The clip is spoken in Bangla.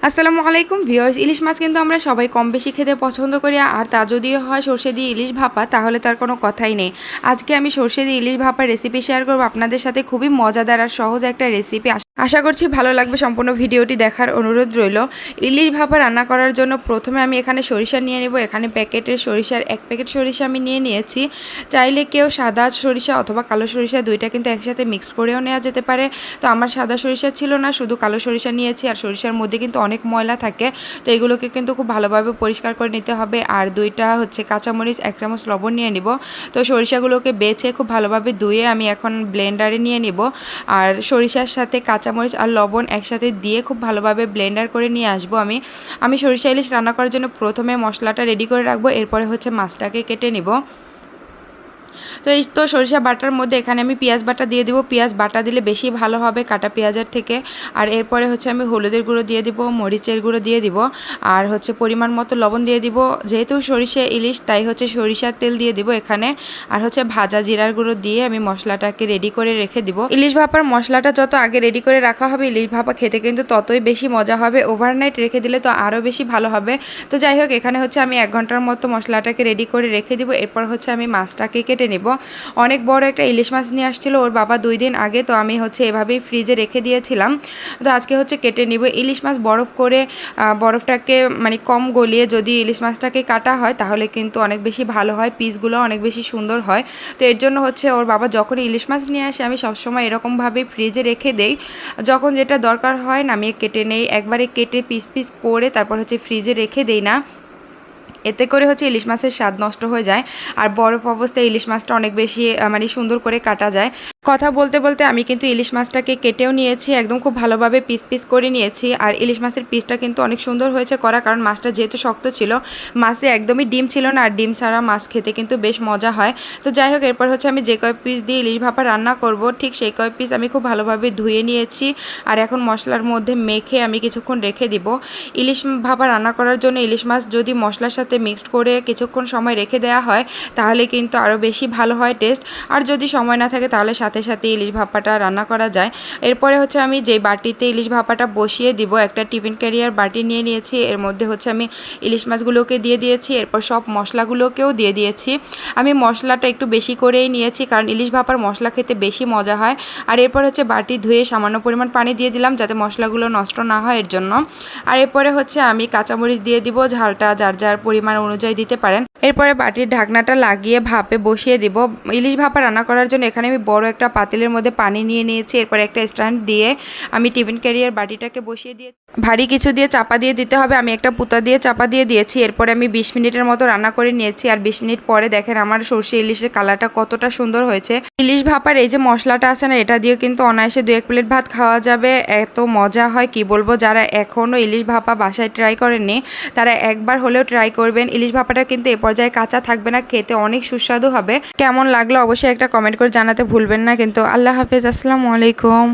আসসালামু আলাইকুম ভিউয়ার্স, ইলিশ মাছ কিন্তু আমরা সবাই কম বেশি খেতে পছন্দ করি। আর তা যদি হয় সরষে দিয়ে ইলিশ ভাপা, তাহলে তার কোনো কথাই নেই। আজকে আমি সরষে দিয়ে ইলিশ ভাপার রেসিপি শেয়ার করব আপনাদের সাথে। খুবই মজাদার আর সহজ একটা রেসিপি। আশা করছি ভালো লাগবে। সম্পূর্ণ ভিডিওটি দেখার অনুরোধ রইল। ইলিশ ভাপা রান্না করার জন্য প্রথমে আমি এখানে সরিষা নিয়ে নেব। এখানে প্যাকেটের সরিষার 1 প্যাকেট সরিষা আমি নিয়ে নিয়েছি। চাইলে কেউ সাদা সরিষা অথবা কালো সরিষা দুইটা কিন্তু একসাথে মিক্সড করেও নেওয়া যেতে পারে। তো আমার সাদা সরিষা ছিল না, শুধু কালো সরিষা নিয়েছি। আর সরিষার মধ্যে কিন্তু অনেক ময়লা থাকে, তো এগুলোকে কিন্তু খুব ভালোভাবে পরিষ্কার করে নিতে হবে। আর দুইটা কাঁচামরিচ, 1 চামচ লবণ নিয়ে নিব। তো সরিষাগুলোকে বেছে খুব ভালোভাবে ধুয়ে আমি এখন ব্লেন্ডারে নিয়ে নিব। আর সরিষার সাথে কাঁচামরিচ আর লবণ একসাথে দিয়ে খুব ভালোভাবে ব্লেন্ডার করে নিয়ে আসবো। আমি সরিষা ইলিশ রান্না করার জন্য প্রথমে মশলাটা রেডি করে রাখবো, এরপরে মাছটাকে কেটে নিব। তো সরিষা বাটার মধ্যে এখানে আমি পেঁয়াজ বাটা দিয়ে দিব। পেঁয়াজ বাটা দিলে বেশি ভালো হবে কাটা পেঁয়াজের থেকে। আর এরপরে আমি হলুদের গুঁড়ো দিয়ে দিব, মরিচের গুঁড়ো দিয়ে দিব, আর পরিমাণ মতো লবণ দিয়ে দিব। যেহেতু সরিষা ইলিশ তাই সরিষার তেল দিয়ে দিব এখানে। আর ভাজা জিরার গুঁড়ো দিয়ে আমি মশলাটাকে রেডি করে রেখে দিব। ইলিশ ভাপার মশলাটা যত আগে রেডি করে রাখা হবে, ইলিশ ভাপা খেতে কিন্তু ততই বেশি মজা হবে। ওভারনাইট রেখে দিলে তো আরও বেশি ভালো হবে। তো যাই হোক, এখানে আমি 1 ঘন্টার মতো মশলাটাকে রেডি করে রেখে দিব। এরপর আমি মাছটাকে কেটে নেব। অনেক বড় একটা ইলিশ মাছ নিয়ে আসছিল ওর বাবা 2 দিন আগে। তো আমি এভাবেই ফ্রিজে রেখে দিয়েছিলাম। তো আজকে কেটে নিব। ইলিশ মাছ বরফ করে বরফটাকে কম গলিয়ে যদি ইলিশ মাছটাকে কাটা হয়, তাহলে কিন্তু অনেক বেশি ভালো হয়, পিসগুলো অনেক বেশি সুন্দর হয়। তো এর জন্য ওর বাবা যখন ইলিশ মাছ নিয়ে আসে, আমি সবসময় এরকমভাবে ফ্রিজে রেখে দেই। যখন যেটা দরকার হয় নামিয়ে কেটে নেই, একবারে কেটে পিস পিস করে তারপর ফ্রিজে রেখে দেই না। এতে করে ইলিশ মাছের স্বাদ নষ্ট হয়ে যায়। আর বরফ অবস্থায় ইলিশ মাছটা অনেক বেশি সুন্দর করে কাটা যায়। কথা বলতে বলতে আমি কিন্তু ইলিশ মাছটাকে কেটেও নিয়েছি, একদম খুব ভালোভাবে পিস পিস করে নিয়েছি। আর ইলিশ মাছের পিসটা কিন্তু অনেক সুন্দর হয়েছে করা, কারণ মাছটা যেহেতু শক্ত ছিল, মাছে একদমই ডিম ছিল না। আর ডিম ছাড়া মাছ খেতে কিন্তু বেশ মজা হয়। তো যাই হোক, এরপর আমি যে কয় পিস দিয়ে ইলিশ ভাপা রান্না করব, ঠিক সেই কয় পিস আমি খুব ভালোভাবে ধুয়ে নিয়েছি। আর এখন মশলার মধ্যে মেখে আমি কিছুক্ষণ রেখে দিব। ইলিশ ভাপা রান্না করার জন্য ইলিশ মাছ যদি মশলার সাথে মিক্সড করে কিছুক্ষণ সময় রেখে দেওয়া হয়, তাহলে কিন্তু আরও বেশি ভালো হয় টেস্ট। আর যদি সময় না থাকে, তাহলে সাথে সাথে ইলিশ ভাপাটা রান্না করা যায়। এরপরে আমি যে বাটিতে ইলিশ ভাপাটা বসিয়ে দিব, একটা টিফিন ক্যারিয়ার বাটি নিয়ে নিয়েছি। এর মধ্যে আমি ইলিশ মাছগুলোকে দিয়ে দিয়েছি। এরপর সব মশলাগুলোকেও দিয়ে দিয়েছি। আমি মশলাটা একটু বেশি করেই নিয়েছি, কারণ ইলিশ ভাপার মশলা খেতে বেশি মজা হয়। আর এরপর বাটি ধুয়ে সামান্য পরিমাণ পানি দিয়ে দিলাম, যাতে মশলাগুলো নষ্ট না হয় এর জন্য। আর এরপরে আমি কাঁচামরিচ দিয়ে দিব, ঝালটা যার যার পরিমাণ অনুযায়ী দিতে পারেন। এরপরে বাটির ঢাকনাটা লাগিয়ে ভাপে বসিয়ে দিব। ইলিশ ভাপা রান্না করার জন্য এখানে আমি বড় একটা পাতিলের মধ্যে পানি নিয়ে নিয়েছি। এরপরে একটা স্ট্যান্ড দিয়ে আমি টিফিন ক্যারিয়ার বাটিটাকে বসিয়ে দিয়ে ভারী কিছু দিয়ে চাপা দিয়ে দিতে হবে। আমি একটা পুঁতা দিয়ে চাপা দিয়ে দিয়েছি। এরপরে আমি 20 মিনিটের মতো রান্না করে নিয়েছি। আর 20 মিনিট পরে দেখেন আমার সরষে ইলিশের কালারটা কতটা সুন্দর হয়েছে। ইলিশ ভাপার এই যে মশলাটা আছে না, এটা দিয়ে কিন্তু অনায়াসে 2-1 প্লেট ভাত খাওয়া যাবে। এত মজা হয় কি বলবো। যারা এখনও ইলিশ ভাপা বাসায় ট্রাই করেননি, তারা একবার হলেও ট্রাই করবেন। ইলিশ ভাপাটা কিন্তু এ পর্যায়ে কাঁচা থাকবে না, খেতে অনেক সুস্বাদু হবে। কেমন লাগলো অবশ্যই একটা কমেন্ট করে জানাতে ভুলবেন না কিন্তু। আল্লাহ হাফেজ, আসসালামু আলাইকুম।